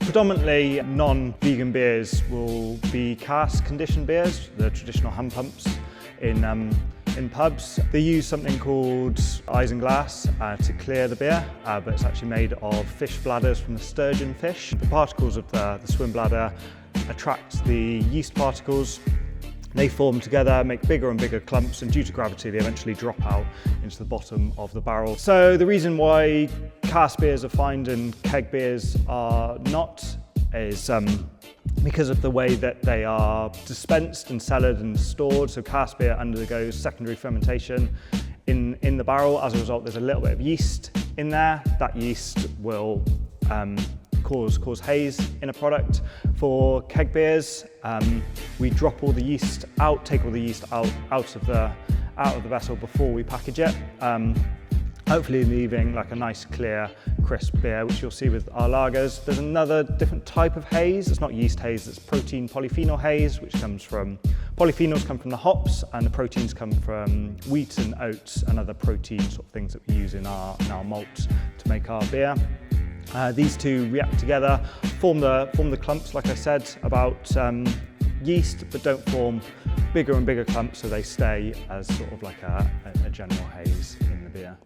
Predominantly non-vegan beers will be cask conditioned beers, the traditional hand pumps in pubs. They use something called isinglass to clear the beer, but it's actually made of fish bladders from the sturgeon fish. The particles of the swim bladder attract the yeast particles. They form together, make bigger and bigger clumps, and due to gravity they eventually drop out into the bottom of the barrel. So the reason why cask beers are fine and keg beers are not is because of the way that they are dispensed and cellared and stored. So cask beer undergoes secondary fermentation in the barrel. As a result, there's a little bit of yeast in there. That yeast will cause haze in a product. For keg beers, we drop all the yeast out, take all the yeast out of the vessel before we package it. Hopefully leaving like a nice clear crisp beer, which you'll see with our lagers. There's another different type of haze. It's not yeast haze, it's protein polyphenol haze, which comes from, polyphenols come from the hops and the proteins come from wheat and oats and other protein sort of things that we use in our malt to make our beer. These two react together, form the clumps, like I said, about yeast, but don't form bigger and bigger clumps, so they stay as sort of like a general haze in the beer.